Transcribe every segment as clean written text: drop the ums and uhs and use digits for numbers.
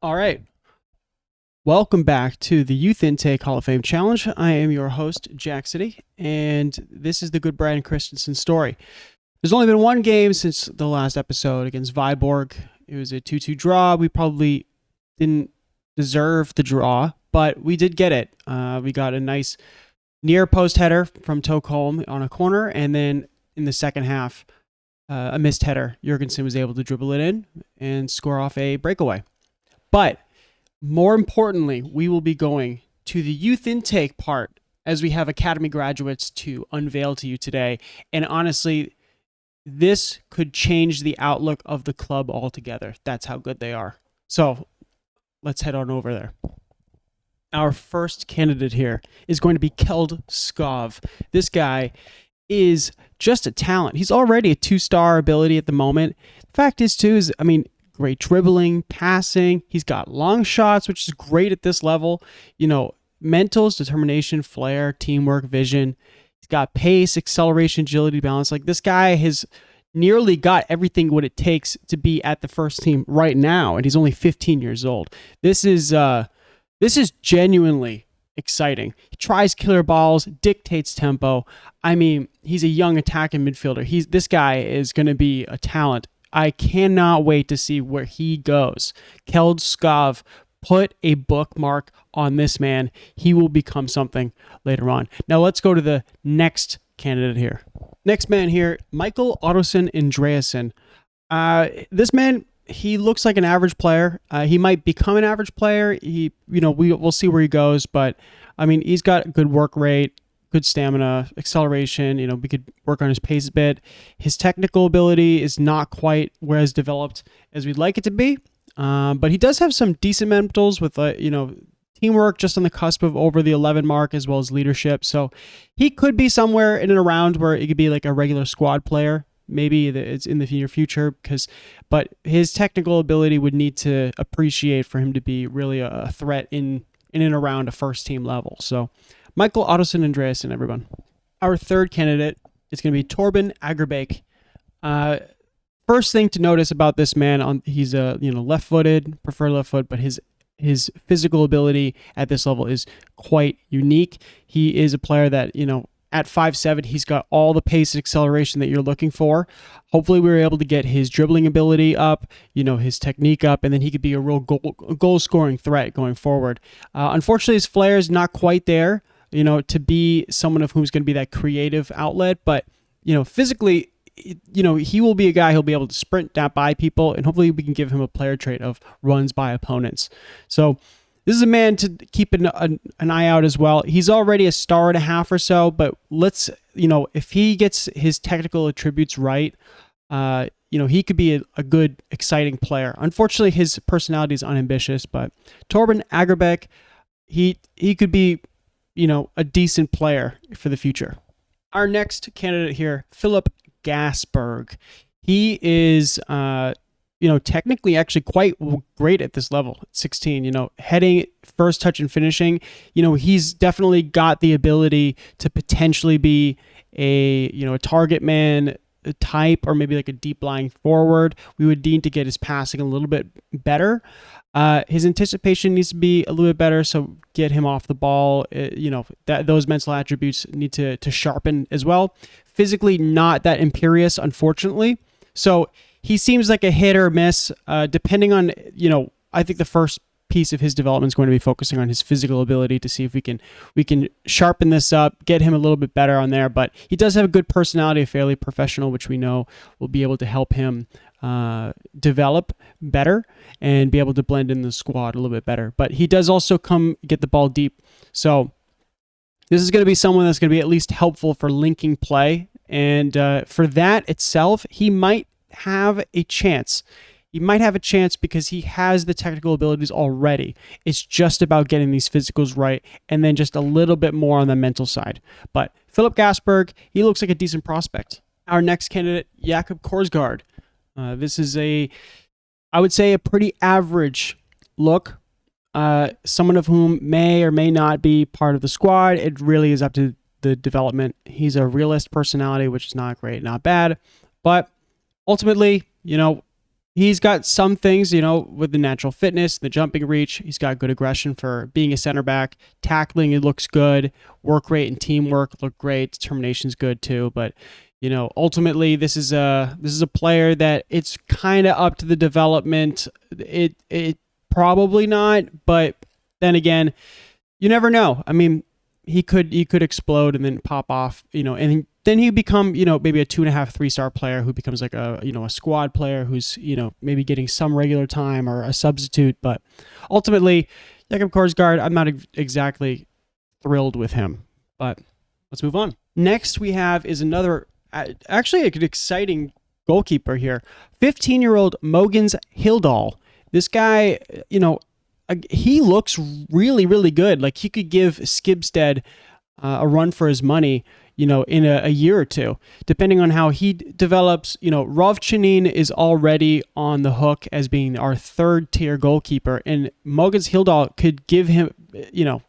All right. Welcome back to the Youth Intake Hall of Fame Challenge. I am your host, Jack City, and this is the good Brian Christensen story. There's only been one game since the last episode against Viborg. It was a 2-2 draw. We probably didn't deserve the draw, but we did get it. We got a nice near post header from Tokholm on a corner, and then in the second half, a missed header. Jurgensen was able to dribble it in and score off a breakaway. But more importantly, we will be going to the youth intake part as we have Academy graduates to unveil to you today. And honestly, this could change the outlook of the club altogether. That's how good they are. So let's head on over there. Our first candidate here is going to be Kjeld Skov. This guy is just a talent. He's already a 2-star ability at the moment. The fact is, great dribbling, passing. He's got long shots, which is great at this level. Mentals, determination, flair, teamwork, vision. He's got pace, acceleration, agility, balance. Like, this guy has nearly got everything what it takes to be at the first team right now, and he's only 15 years old. This is genuinely exciting. He tries killer balls, dictates tempo. He's a young attacking midfielder. This guy is going to be a talent. I cannot wait to see where he goes. Kjeld Skov, put a bookmark on this man. He will become something later on. Now let's go to the next candidate here. Next man here, Michael Ottosson Andreasen. This man, he looks like an average player. He might become an average player. We'll see where he goes, but he's got a good work rate, good stamina, acceleration. We could work on his pace a bit. His technical ability is not quite as developed as we'd like it to be, but he does have some decent mentals with teamwork just on the cusp of over the 11 mark, as well as leadership. So he could be somewhere in and around where it could be like a regular squad player. Maybe it's in the near future, but his technical ability would need to appreciate for him to be really a threat in and around a first team level. So Michael Ottosson Andreasen, everyone. Our third candidate is going to be Torben Agerbeek. First thing to notice about this man, he's left-footed, prefer left foot, but his physical ability at this level is quite unique. He is a player that, at 5'7", he's got all the pace and acceleration that you're looking for. Hopefully we were able to get his dribbling ability up, his technique up, and then he could be a real goal-scoring threat going forward. Unfortunately, his flair is not quite there, to be someone of who's going to be that creative outlet. But, physically, he will be a guy who'll be able to sprint down by people, and hopefully we can give him a player trait of runs by opponents. So this is a man to keep an eye out as well. He's already a star and a half or so, but if he gets his technical attributes right, he could be a good, exciting player. Unfortunately, his personality is unambitious, but Torben Agerbeek, he could be, a decent player for the future. Our next candidate here, Philip Gasberg. He is, technically actually quite great at this level, 16, heading, first touch and finishing. He's definitely got the ability to potentially be a target man type, or maybe like a deep lying forward. We would need to get his passing a little bit better. His anticipation needs to be a little bit better, so get him off the ball. Those mental attributes need to sharpen as well. Physically, not that imperious, unfortunately. So he seems like a hit or miss, depending on, I think the first piece of his development is going to be focusing on his physical ability to see if we can sharpen this up, get him a little bit better on there. But he does have a good personality, fairly professional, which we know will be able to help him develop better and be able to blend in the squad a little bit better. But he does also get the ball deep. So this is going to be someone that's going to be at least helpful for linking play. And for that itself, he might have a chance. He might have a chance because he has the technical abilities already. It's just about getting these physicals right and then just a little bit more on the mental side. But Philip Gasberg, he looks like a decent prospect. Our next candidate, Jakob Korsgaard. This is I would say a pretty average look. Someone of whom may or may not be part of the squad. It really is up to the development. He's a realist personality, which is not great, not bad. But ultimately, He's got some things, you know, with the natural fitness, the jumping reach. He's got good aggression for being a center back. Tackling, it looks good. Work rate and teamwork look great. Determination's good too. But, you know, ultimately, this is a player that it's kind of up to the development. It probably not, but then again, you never know. I mean, he could explode and then pop off, you know, and then he become, you know, maybe a 2.5, 3-star player who becomes like a, you know, a squad player who's, you know, maybe getting some regular time or a substitute. But ultimately, Jakub Korsgaard, I'm not exactly thrilled with him. But let's move on. Next we have is another, actually an exciting goalkeeper here. 15-year-old Mogens Hildahl. This guy, you know, he looks really, really good. Like he could give Skibsted a run for his money, you know, in a year or two, depending on how he develops. You know, Rovchanin is already on the hook as being our 3rd-tier goalkeeper, and Mogens Hildahl could give him, you know,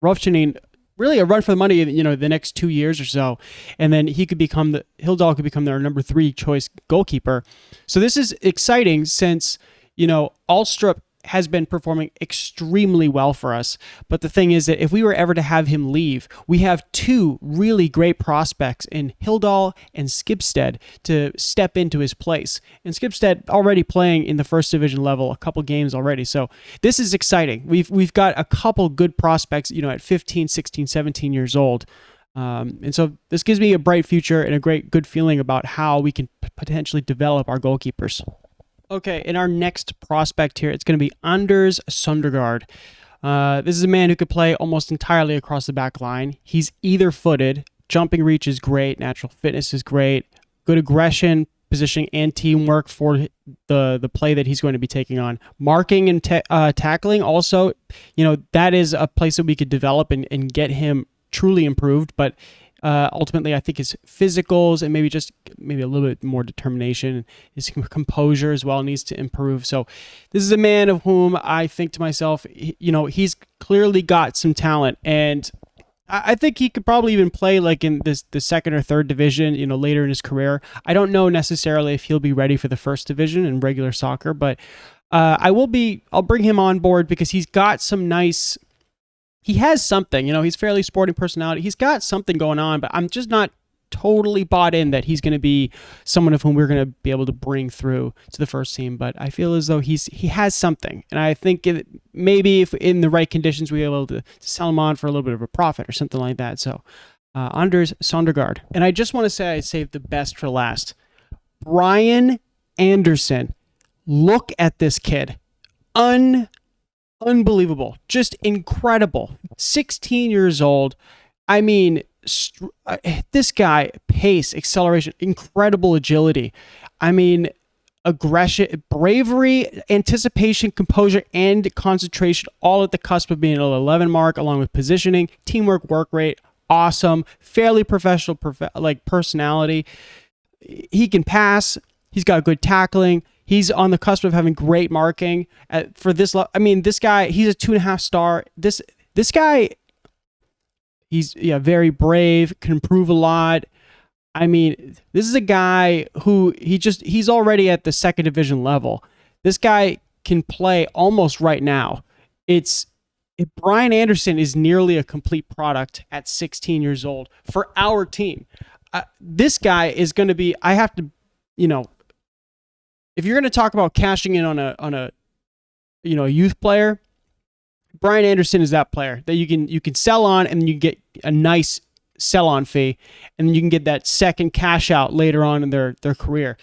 Rovchanin really a run for the money, you know, the next 2 years or so, and then Hildahl could become their number 3 choice goalkeeper. So this is exciting since, you know, Alstrup has been performing extremely well for us. But the thing is that if we were ever to have him leave, we have 2 really great prospects in Hildahl and Skibsted to step into his place. And Skibsted already playing in the 1st division level a couple games already. So this is exciting. We've got a couple good prospects, you know, at 15, 16, 17 years old. And so this gives me a bright future and a good feeling about how we can potentially develop our goalkeepers. Okay, in our next prospect here, it's going to be Anders Søndergaard. This is a man who could play almost entirely across the back line. He's either-footed. Jumping reach is great. Natural fitness is great. Good aggression, positioning, and teamwork for the play that he's going to be taking on. Marking and tackling also, you know, that is a place that we could develop and get him truly improved. But ultimately, I think his physicals and maybe a little bit more determination, his composure as well needs to improve. So this is a man of whom I think to myself, you know, he's clearly got some talent, and I think he could probably even play like in the 2nd or 3rd division, you know, later in his career. I don't know necessarily if he'll be ready for the 1st division in regular soccer, but I'll bring him on board because he's got some nice. He has something, you know, he's fairly sporting personality. He's got something going on, but I'm just not totally bought in that he's going to be someone of whom we're going to be able to bring through to the first team. But I feel as though he has something. And I think maybe if in the right conditions, we're able to sell him on for a little bit of a profit or something like that. So Anders Søndergaard. And I just want to say I saved the best for last. Brian Anderson. Look at this kid. Unbelievable. Just incredible. 16 years old. I mean, this guy, pace, acceleration, incredible agility. I mean, aggression, bravery, anticipation, composure, and concentration, all at the cusp of being an 11 mark, along with positioning, teamwork, work rate, awesome, fairly professional, personality. He can pass. He's got good tackling. He's on the cusp of having great marking for this. I mean, this guy, he's a 2.5 star. This guy, he's very brave, can improve a lot. I mean, this is a guy who he's already at the 2nd division level. This guy can play almost right now. Brian Anderson is nearly a complete product at 16 years old for our team. This guy is going to be, I have to, you know, if you're going to talk about cashing in on a youth player, Brian Anderson is that player that you can sell on, and you get a nice sell-on fee, and then you can get that second cash out later on in their career.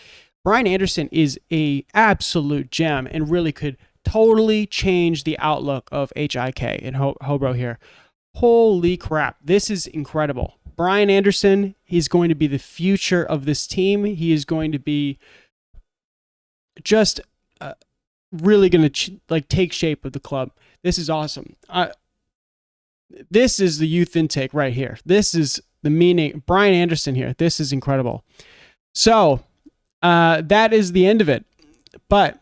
Brian Anderson is a absolute gem and really could totally change the outlook of HIK in Hobro here. Holy crap, this is incredible. Brian Anderson, he's going to be the future of this team. He is going to be just really going to take shape of the club. This is awesome. This is the youth intake right here. This is the meaning. Brian Anderson here. This is incredible. So that is the end of it. But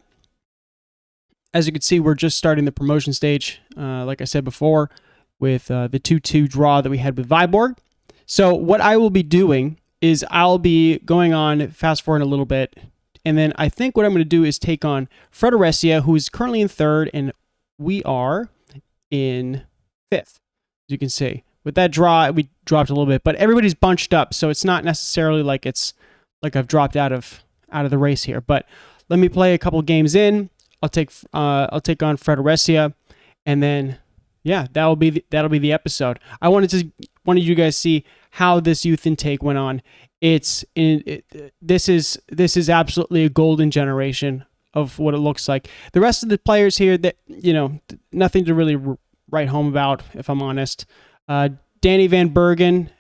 as you can see, we're just starting the promotion stage, like I said before, with the 2-2 draw that we had with Viborg. So what I will be doing is I'll be going on, fast forward a little bit, And then I think what I'm going to do is take on Fredericia, who is currently in third, and we are in fifth, as you can see. With that draw, we dropped a little bit, but everybody's bunched up, so it's not necessarily like it's like I've dropped out of the race here. But let me play a couple games in. I'll take on Fredericia, and then that'll be the episode. I wanted you guys to see how this youth intake went on. This is absolutely a golden generation of what it looks like. The rest of the players here, that nothing to really write home about, if I'm honest. Danny Van Bergen,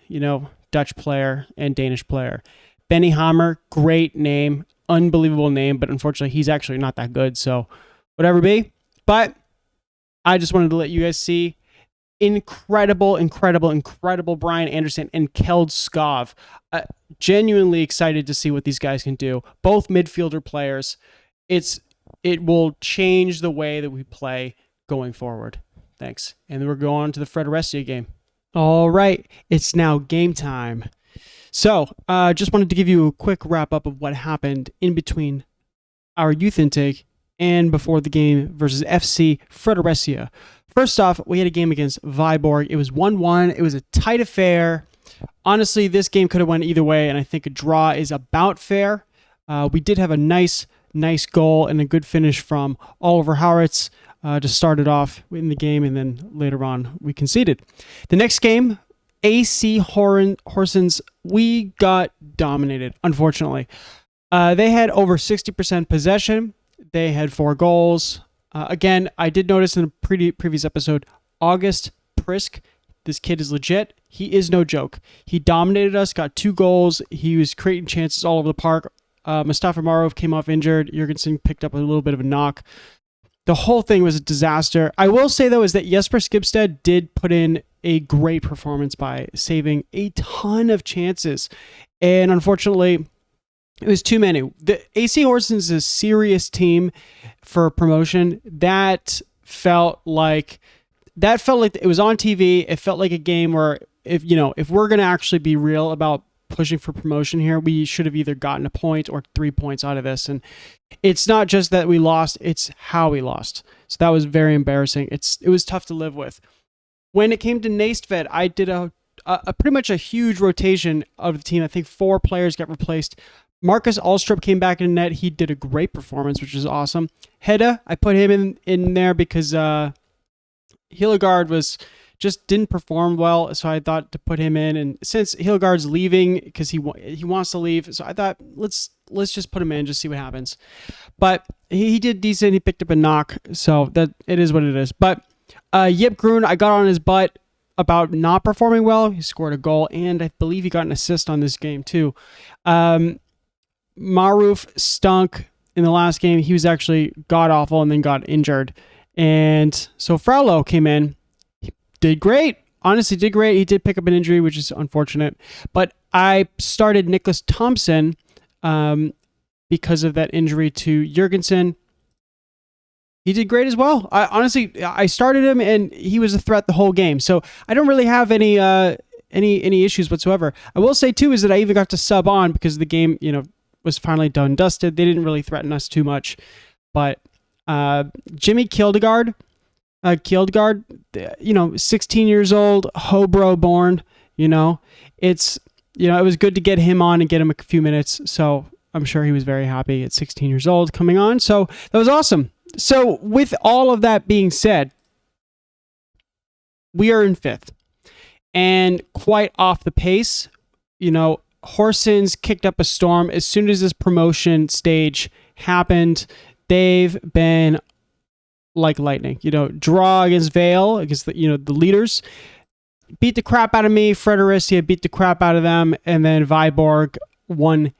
Dutch player and Danish player. Benny Hammer, great name, unbelievable name, but unfortunately he's actually not that good, so whatever be. But I just wanted to let you guys see incredible Brian Anderson and Kjeld Skov. Genuinely excited to see what these guys can do. Both midfielder players. It will change the way that we play going forward. Thanks. And then we're going on to the Fredericia game. All right, it's now game time. So, just wanted to give you a quick wrap up of what happened in between our youth intake and before the game versus FC Fredericia. First off, we had a game against Viborg. It was 1-1. It was a tight affair. Honestly, this game could have went either way, and I think a draw is about fair. We did have a nice goal and a good finish from Oliver Howitz to start it off in the game, and then later on we conceded. The next game, AC Horsens, we got dominated, unfortunately. They had over 60% possession. They had 4 goals. Again, I did notice in the previous episode, August Prisk, this kid is legit. He is no joke. He dominated us, got 2 goals. He was creating chances all over the park. Mustafa Marov came off injured. Jurgensen picked up a little bit of a knock. The whole thing was a disaster. I will say, though, is that Jesper Skibsted did put in a great performance by saving a ton of chances. And unfortunately, it was too many. The AC Horsens is a serious team for promotion. That felt like it was on TV. It felt like a game where if we're going to actually be real about pushing for promotion here, we should have either gotten a point or 3 points out of this. And it's not just that we lost, it's how we lost. So that was very embarrassing. It was tough to live with. When it came to Næstved, I did a pretty much a huge rotation of the team. I think 4 players got replaced. Marcus Alstrup came back in net. He did a great performance, which is awesome. Hedda, I put him in there because Hillegaard didn't perform well, so I thought to put him in. And since Hillegaard's leaving because he wants to leave, so I thought let's just put him in, just see what happens. But he did decent. He picked up a knock, so that it is what it is. But Jip Grun, I got on his butt about not performing well. He scored a goal, and I believe he got an assist on this game too. Maruf stunk in the last game. He was actually god-awful and then got injured. And so Fraulo came in. He did great. Honestly, did great. He did pick up an injury, which is unfortunate. But I started Nicholas Thompson because of that injury to Jurgensen. He did great as well. I started him, and he was a threat the whole game. So I don't really have any issues whatsoever. I will say, too, is that I even got to sub on because the game, was finally done dusted. They didn't really threaten us too much. But Jimmy Kildegard, 16 years old, Hobro born, it was good to get him on and get him a few minutes. So I'm sure he was very happy at 16 years old coming on. So that was awesome. So with all of that being said, we are in 5th and quite off the pace. Horsens kicked up a storm. As soon as this promotion stage happened, they've been like lightning. Draw against Vale, against the leaders, beat the crap out of me. Fredericia beat the crap out of them, and then Viborg won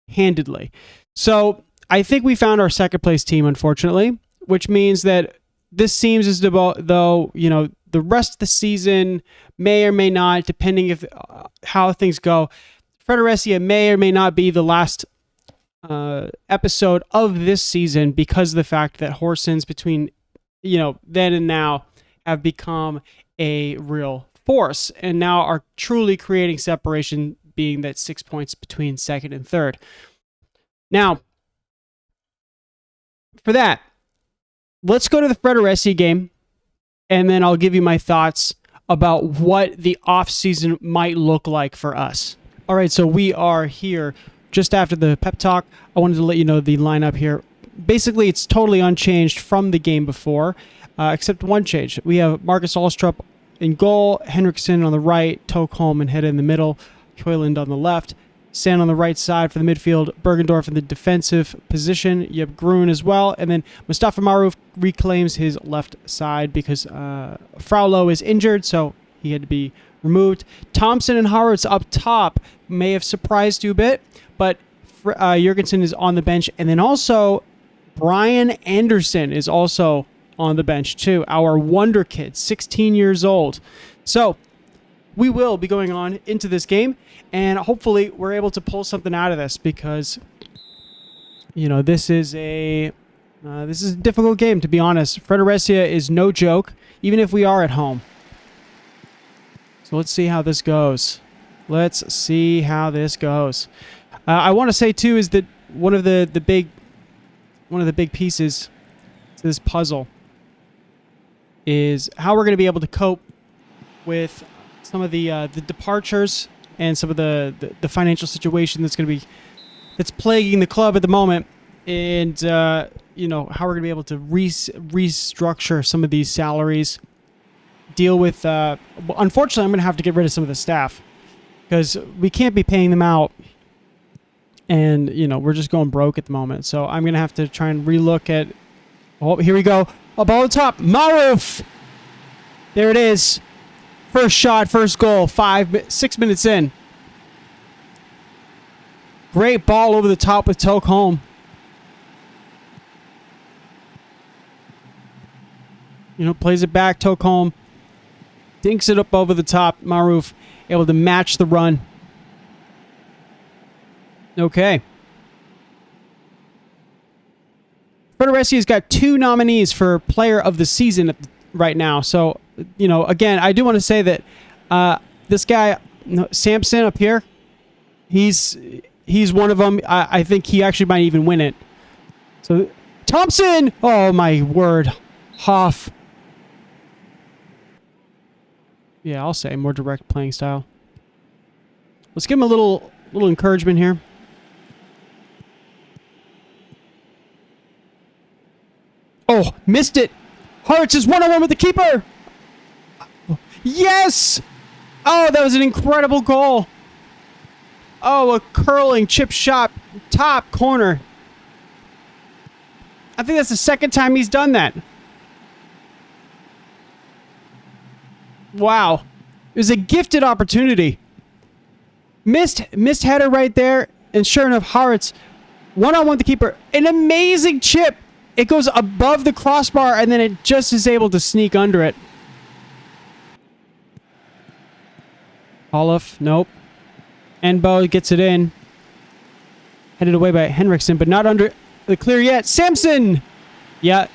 handedly. So I think we found our second place team, unfortunately, which means that this seems as though the rest of the season may or may not, depending how things go. Fredericia may or may not be the last episode of this season because of the fact that Horsens between then and now have become a real force and now are truly creating separation, being that 6 points between second and third. Now, for that, let's go to the Fredericia game, and then I'll give you my thoughts about what the offseason might look like for us. All right, so we are here just after the pep talk. I wanted to let you know the lineup here. Basically, it's totally unchanged from the game before, except one change. We have Marcus Alstrup in goal, Henriksen on the right, Tokholm and Hedda in the middle, Højlund on the left, Sand on the right side for the midfield, Bergendorf in the defensive position. You have Grun as well, and then Mustafa Maruf reclaims his left side because Fraulo is injured, so he had to be removed. Thompson and Havertz up top may have surprised you a bit, but Jurgensen is on the bench, and then also Brian Anderson is also on the bench too, our wonder kid, 16 years old. So we will be going on into this game, and hopefully we're able to pull something out of this because, you know, this is a difficult game, to be honest. Fredericia is no joke, even if we are at home. So let's see how this goes. Let's see how this goes. I want to say too is that one of the big pieces to this puzzle is how we're going to be able to cope with some of the departures and some of the financial situation that's plaguing the club at the moment, and you know, how we're going to be able to restructure some of these salaries, deal with unfortunately I'm going to have to get rid of some of the staff because we can't be paying them out, and you know, we're just going broke at the moment. So I'm going to have to try and relook at, oh, here we go, a ball on top, Maruf, there it is. First shot, first goal, 6 minutes in. Great ball over the top with Tokholm. You know, plays it back, Tokholm. Dinks it up over the top. Maruf able to match the run. Okay. Federicia's got 2 nominees for Player of the Season right now. So, you know, again, I do want to say that this guy, Samson up here, he's one of them. I think he actually might even win it. So, Thompson! Oh, my word. Hoff. Yeah, I'll say more direct playing style. Let's give him a little encouragement here. Oh, missed it. Havertz is one-on-one with the keeper. Yes! Oh, that was an incredible goal. Oh, a curling chip shot, top corner. I think that's the second time he's done that. Wow. It was a gifted opportunity. Missed header right there, and sure enough, Havertz, one-on-one with the keeper. An amazing chip. It goes above the crossbar, and then it just is able to sneak under it. Olof, nope. Enbo gets it in. Headed away by Henriksen, but not under the clear yet. Samson! Yeah.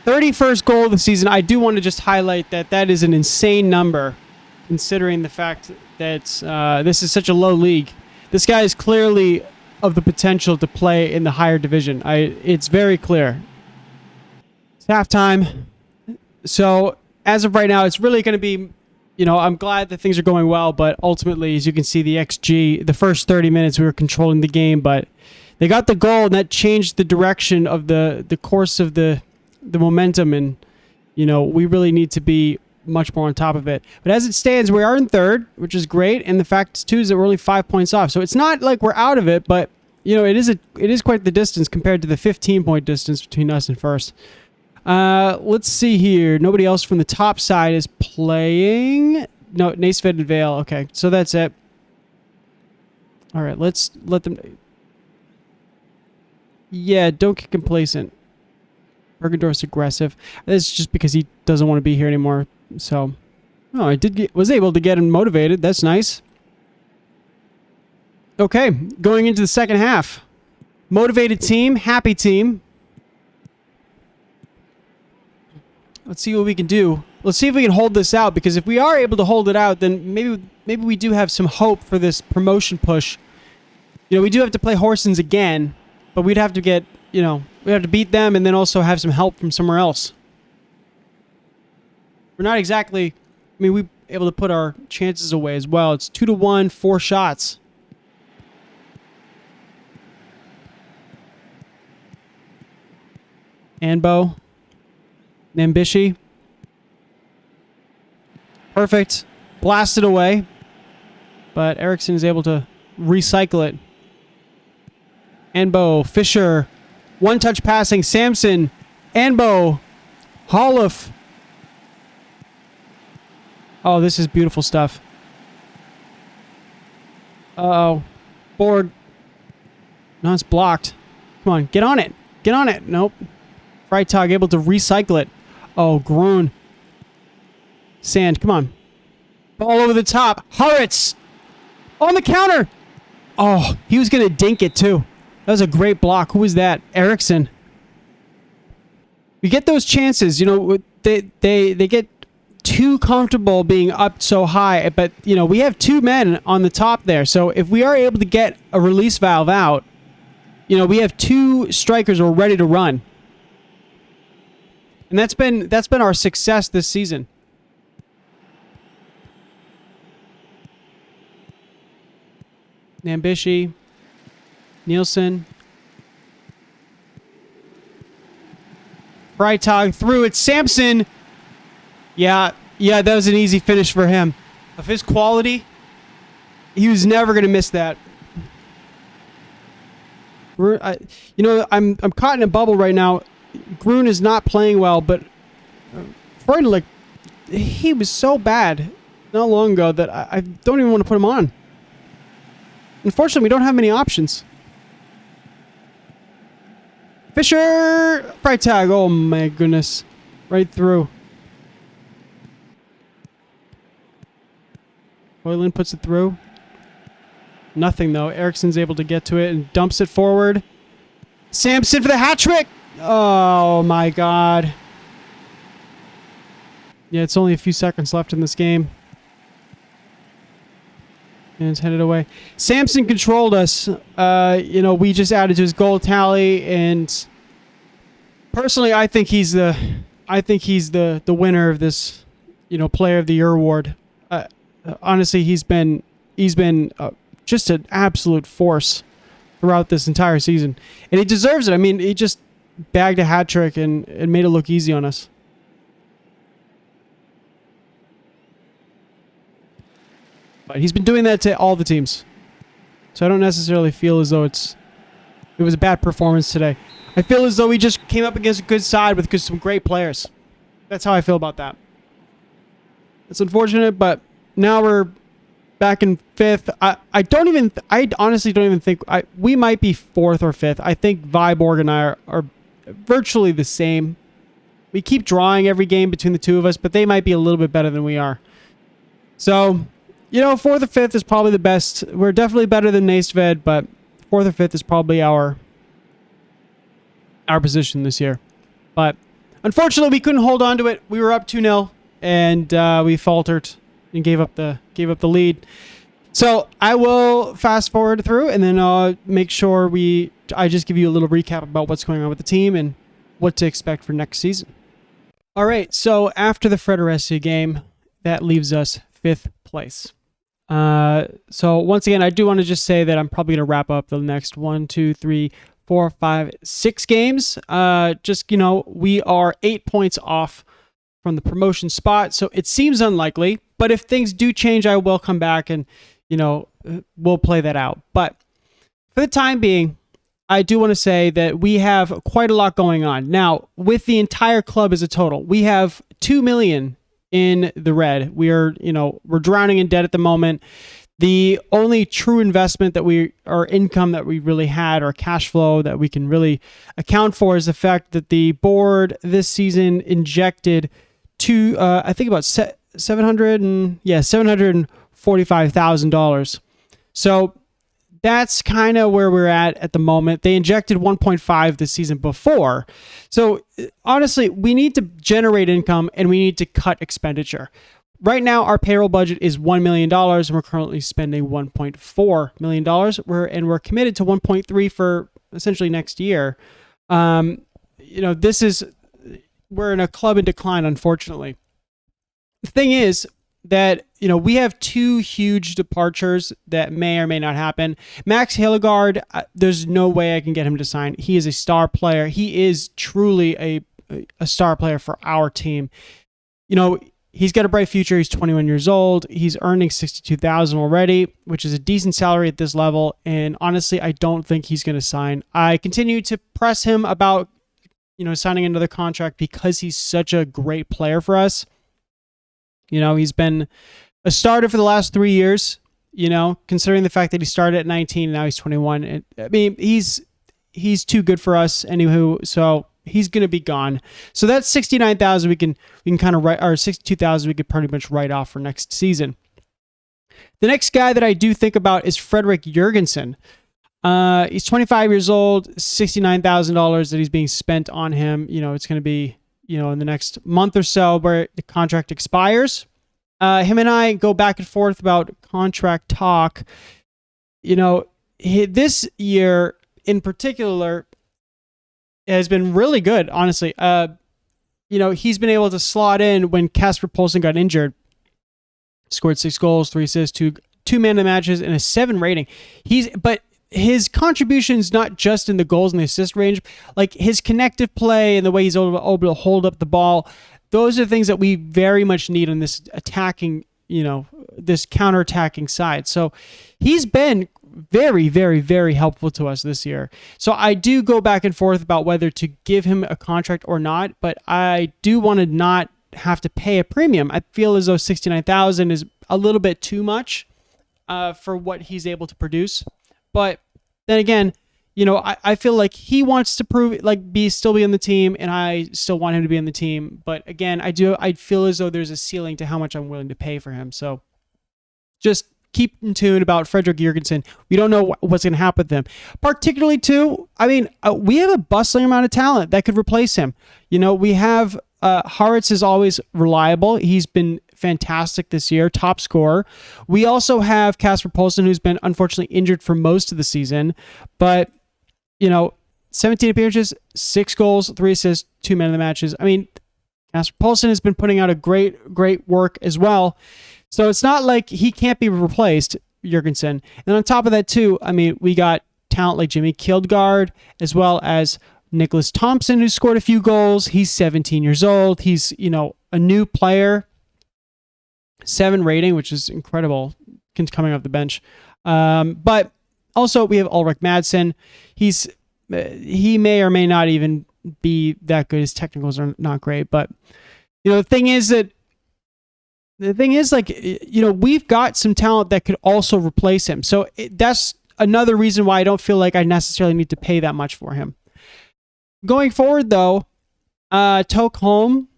31st goal of the season. I do want to just highlight that is an insane number, considering the fact that this is such a low league. This guy is clearly of the potential to play in the higher division. It's very clear. It's halftime. So, as of right now, it's really going to be, you know, I'm glad that things are going well, but ultimately, as you can see, the XG, the first 30 minutes, we were controlling the game, but they got the goal, and that changed the direction of the course of the momentum, and, you know, we really need to be much more on top of it. But as it stands, we are in third, which is great, and the fact, too, is that we're only 5 points off. So it's not like we're out of it, but, you know, it is quite the distance compared to the 15-point distance between us and first. Let's see here. Nobody else from the top side is playing. No, Naisved and Vale. Okay, so that's it. All right, let's let them... Yeah, don't get complacent. Bergendorf's aggressive. This is just because he doesn't want to be here anymore. So, oh, I was able to get him motivated. That's nice. Okay, going into the second half. Motivated team, happy team. Let's see what we can do. Let's see if we can hold this out, because if we are able to hold it out, then maybe we do have some hope for this promotion push. You know, we do have to play Horsens again, but we'd have to get we have to beat them and then also have some help from somewhere else. We're not exactly, we're able to put our chances away as well. It's 2-1, 4 shots. Anbo. Nambishi. Perfect. Blasted away. But Eriksson is able to recycle it. Anbo. Fisher. One-touch passing. Samson. Anbo. Holluf. Oh, this is beautiful stuff. Uh-oh. Board. No, it's blocked. Come on, get on it. Get on it. Nope. Freitag able to recycle it. Oh, Grun. Sand, come on. Ball over the top. Hurts. On the counter. Oh, he was going to dink it too. That was a great block. Who was that? Eriksson. We get those chances. They get too comfortable being up so high, but we have 2 men on the top there. So if we are able to get a release valve out, we have 2 strikers who are ready to run. And that's been our success this season. Nambishi, Nielsen, Freitag through it. Samson. Yeah, that was an easy finish for him. Of his quality, he was never going to miss that. I'm caught in a bubble right now. Grun is not playing well, but Freundlich, he was so bad not long ago that I don't even want to put him on. Unfortunately, we don't have many options. Fisher! Freitag, oh my goodness. Right through. Hoyland puts it through. Nothing, though. Eriksson's able to get to it and dumps it forward. Samson for the hat trick! Oh, my God. Yeah, it's only a few seconds left in this game. And it's headed away. Samson controlled us. We just added to his goal tally, and personally, I think he's the winner of this, Player of the Year award. Honestly, he's been just an absolute force throughout this entire season, and he deserves it. He just bagged a hat trick and made it look easy on us. But he's been doing that to all the teams, so I don't necessarily feel as though it was a bad performance today. I feel as though we just came up against a good side with some great players. That's how I feel about that. It's unfortunate, but now we're back in 5th. I honestly don't even think we might be 4th or 5th. I think Viborg and I are virtually the same. We keep drawing every game between the two of us, but they might be a little bit better than we are. So, 4th or 5th is probably the best. We're definitely better than Næstved, but 4th or 5th is probably our position this year. But unfortunately, we couldn't hold on to it. We were up 2-0, and we faltered and gave up the lead. So I will fast forward through, and then I'll make sure I just give you a little recap about what's going on with the team and what to expect for next season. All right, so after the Fredericia game, that leaves us 5th place. So once again, I do want to just say that I'm probably going to wrap up the next 1, 2, 3, 4, 5, 6 games. We are 8 points off from the promotion spot, so it seems unlikely. But if things do change, I will come back and, we'll play that out. But for the time being, I do want to say that we have quite a lot going on. Now, with the entire club as a total, we have $2 million in the red. We're drowning in debt at the moment. The only true investment or income that we really had, or cash flow that we can really account for, is the fact that the board this season injected I think about $745,000. So that's kind of where we're at the moment. They injected 1.5 the season before. So honestly, we need to generate income and we need to cut expenditure. Right now, our payroll budget is $1 million, and we're currently spending $1.4 million. We're committed to 1.3 for essentially next year. This is, we're in a club in decline, unfortunately. The thing is that, we have two huge departures that may or may not happen. Max Hillegard, there's no way I can get him to sign. He is a star player. He is truly a star player for our team. He's got a bright future. He's 21 years old. He's earning $62,000 already, which is a decent salary at this level. And honestly, I don't think he's going to sign. I continue to press him about, signing another contract because he's such a great player for us. He's been a starter for the last 3 years, considering the fact that he started at 19 and now he's 21. He's too good for us anywho. So he's going to be gone. So that's 69,000 we can kind of write, or 62,000 we could pretty much write off for next season. The next guy that I do think about is Fredrik Jurgensen. He's 25 years old, $69,000 that he's being spent on him. It's going to be, in the next month or so where the contract expires. Him and I go back and forth about contract talk. This year in particular has been really good, honestly. He's been able to slot in when Kasper Poulsen got injured. Scored 6 goals, 3 assists, two man of the matches, and a 7 rating. But his contributions, not just in the goals and the assist range, like his connective play and the way he's able to hold up the ball, those are things that we very much need on this attacking, this counter-attacking side. So he's been very, very, very helpful to us this year. So I do go back and forth about whether to give him a contract or not, but I do want to not have to pay a premium. I feel as though 69,000 is a little bit too much for what he's able to produce. But then again, I feel like he wants to prove, still be on the team, and I still want him to be on the team. But again, I feel as though there's a ceiling to how much I'm willing to pay for him. So just keep in tune about Fredrik Jurgensen. We don't know what's going to happen with him. Particularly too, we have a bustling amount of talent that could replace him. We have Haritz is always reliable. He's been fantastic this year, top scorer. We also have Kasper Poulsen, who's been unfortunately injured for most of the season, but 17 appearances, 6 goals, 3 assists, 2 men of the matches. Kasper Poulsen has been putting out a great work as well. So it's not like he can't be replaced, Jurgensen. And on top of that too, we got talent like Jimmy Kildgaard, as well as Nicholas Thompson, who scored a few goals. He's 17 years old. He's, a new player. 7 rating, which is incredible, coming off the bench. But also we have Ulrich Madsen. He may or may not even be that good. His technicals are not great, but the thing is, we've got some talent that could also replace him. So that's another reason why I don't feel like I necessarily need to pay that much for him. Going forward, though, Toke Holm,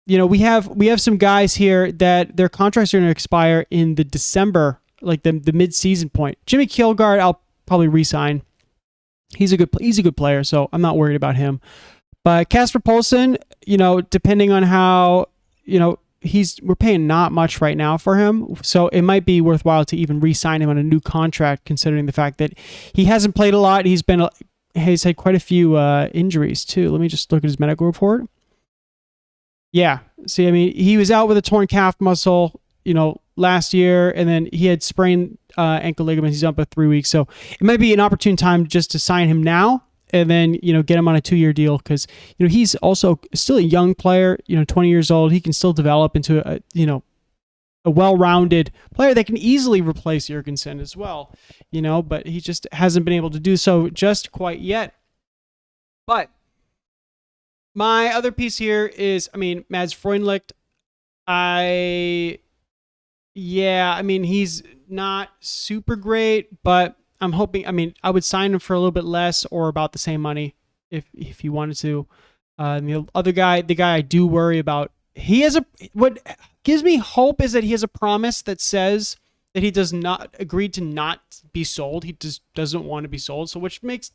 we have some guys here that their contracts are going to expire in the December, like the mid-season point. Jimmy Kildgaard, I'll probably re-sign. He's a good player, so I'm not worried about him. But Kasper Poulsen, depending on how, we're paying not much right now for him, so it might be worthwhile to even re-sign him on a new contract, considering the fact that he hasn't played a lot. He's had quite a few injuries too. Let me just look at his medical report. Yeah, see, he was out with a torn calf muscle, last year, and then he had sprained ankle ligaments. He's out for 3 weeks, so it might be an opportune time just to sign him now, and then get him on a 2-year deal, because he's also still a young player. 20 years old. He can still develop into a well-rounded player that can easily replace Jurgensen as well. But he just hasn't been able to do so just quite yet. But my other piece here is, Mads Freundlich. He's not super great, but I'm hoping, I would sign him for a little bit less or about the same money if you wanted to. The other guy, the guy I do worry about, what gives me hope is that he has a promise that says that he does not agree to not be sold. He just doesn't want to be sold. So which makes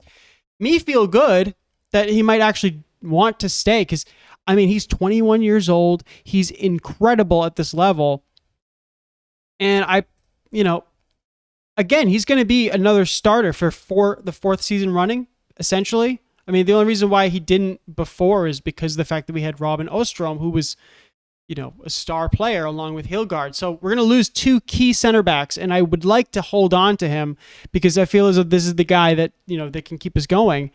me feel good that he might actually want to stay, because he's 21 years old. He's incredible at this level. And again, he's going to be another starter for the 4th season running, essentially. I mean, the only reason why he didn't before is because of the fact that we had Robin Ostrom, who was, a star player along with Hilgard. So we're going to lose two key center backs, and I would like to hold on to him because I feel as though this is the guy that, that can keep us going.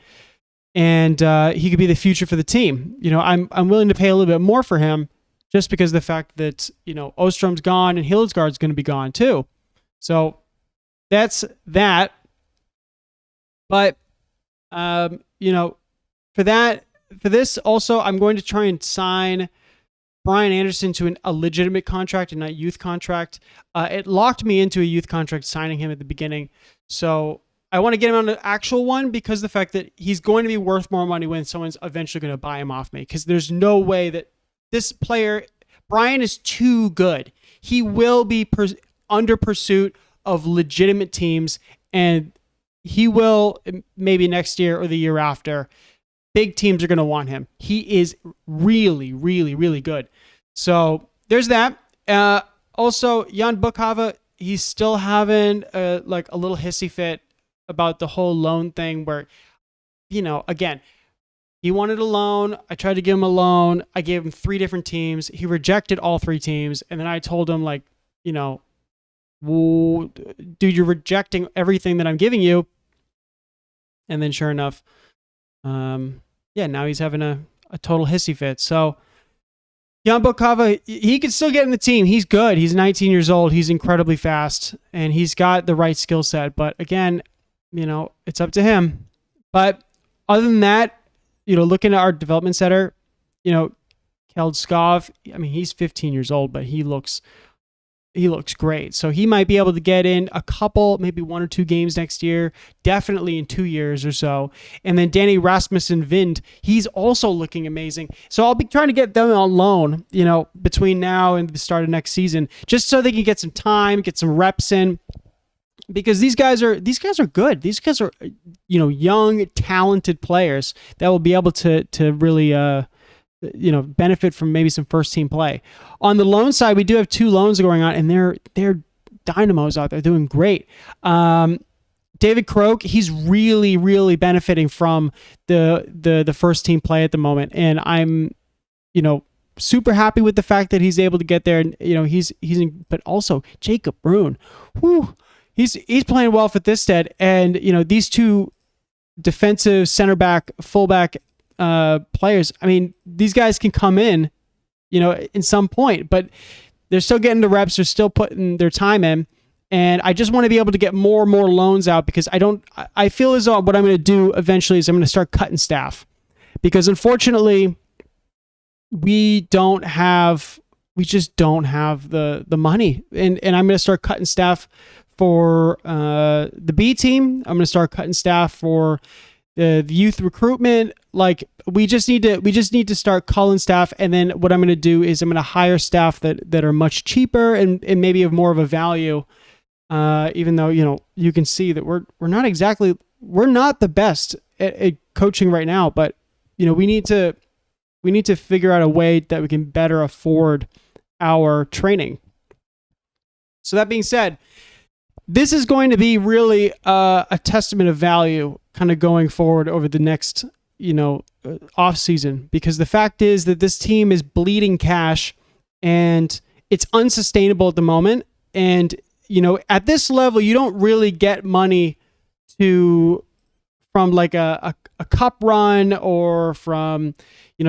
And he could be the future for the team. I'm willing to pay a little bit more for him just because of the fact that, Ostrom's gone and Hilgard's going to be gone too. So that's that. But, for this also, I'm going to try and sign Brian Anderson to a legitimate contract and not youth contract. It locked me into a youth contract signing him at the beginning. So I want to get him on an actual one because the fact that he's going to be worth more money when someone's eventually going to buy him off me, because there's no way that this player, Brian, is too good. He will be under pursuit of legitimate teams, and he will, maybe next year or the year after, big teams are going to want him. He is really, really, really good. So there's that. Also, Jan Bukhava, he's still having a little hissy fit about the whole loan thing where, again, he wanted a loan. I tried to give him a loan. I gave him 3 different teams. He rejected all 3 teams. And then I told him, well, dude, you're rejecting everything that I'm giving you. And then sure enough, now he's having a total hissy fit. So Jan Bukhava, he could still get in the team. He's good. He's 19 years old. He's incredibly fast, and he's got the right skill set. But again, it's up to him. But other than that, looking at our development center, Kjeld Skov, I mean, he's 15 years old, but he looks great. So he might be able to get in a couple, maybe 1 or 2 games next year, definitely in 2 years or so. And then Danny Rasmussen Vind, he's also looking amazing. So I'll be trying to get them on loan, between now and the start of next season, just so they can get some time, get some reps in. Because these guys are good. These guys are, young, talented players that will be able to really benefit from maybe some first team play. On the loan side, we do have 2 loans going on, and they're dynamos out there doing great. David Krook, he's really, really benefiting from the first team play at the moment, and I'm, super happy with the fact that he's able to get there. And but also Jacob Bruhn, whew, he's playing well for Thisted, and these 2 defensive center back, fullback players. I mean, these guys can come in, in some point, but they're still getting the reps. They're still putting their time in. And I just want to be able to get more and more loans out because I feel as though what I'm going to do eventually is I'm going to start cutting staff, because unfortunately we just don't have the money, and I'm going to start cutting staff for the B team. I'm going to start cutting staff for the youth recruitment. We just need to start culling staff. And then what I'm going to do is I'm going to hire staff that are much cheaper and maybe have more of a value. Even though, you can see that we're not the best at coaching right now, but we need to figure out a way that we can better afford our training. So that being said, this is going to be really a testament of value kind of going forward over the next, off season, because the fact is that this team is bleeding cash and it's unsustainable at the moment. And, at this level, you don't really get money from like a cup run or from,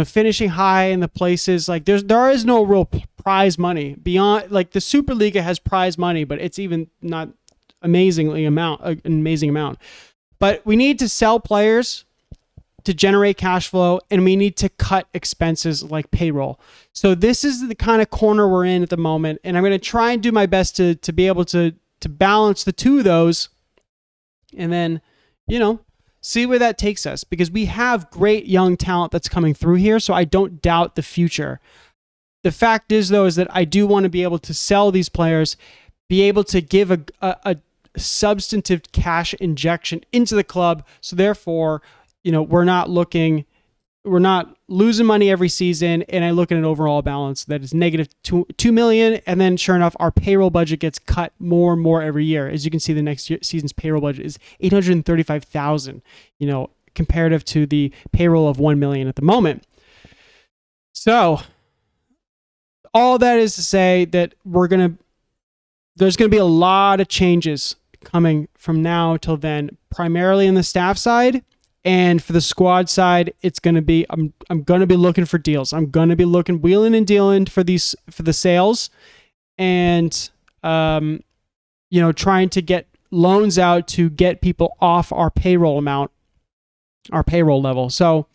finishing high in the places. Like there is no real prize money beyond, like, the Superliga has prize money, but it's even not an amazing amount. But we need to sell players to generate cash flow, and we need to cut expenses like payroll. So this is the kind of corner we're in at the moment, and I'm going to try and do my best to be able to balance the 2 of those, and then, see where that takes us, because we have great young talent that's coming through here, so I don't doubt the future. The fact is, though, is that I do want to be able to sell these players, be able to give a substantive cash injection into the club, so therefore, we're not losing money every season, and I look at an overall balance that is negative $2 million, and then sure enough, our payroll budget gets cut more and more every year. As you can see, the next season's payroll budget is $835,000, comparative to the payroll of 1 million at the moment. So all that is to say that there's going to be a lot of changes coming from now till then, primarily in the staff side. And for the squad side, it's going to be, I'm going to be looking for deals. I'm going to be wheeling and dealing for the sales, and, trying to get loans out to get people off our payroll level. So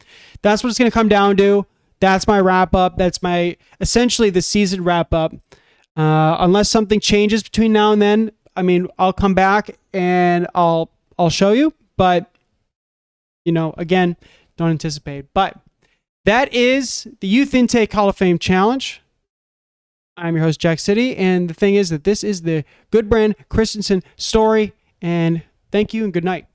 that's what it's going to come down to. That's my wrap up. That's essentially the season wrap up. Unless something changes between now and then, I mean, I'll come back and I'll show you, but again, don't anticipate. But that is the Youth Intake Hall of Fame Challenge. I'm your host, Jack City, and the thing is that this is the Gudbrand Christensen story, and thank you and good night.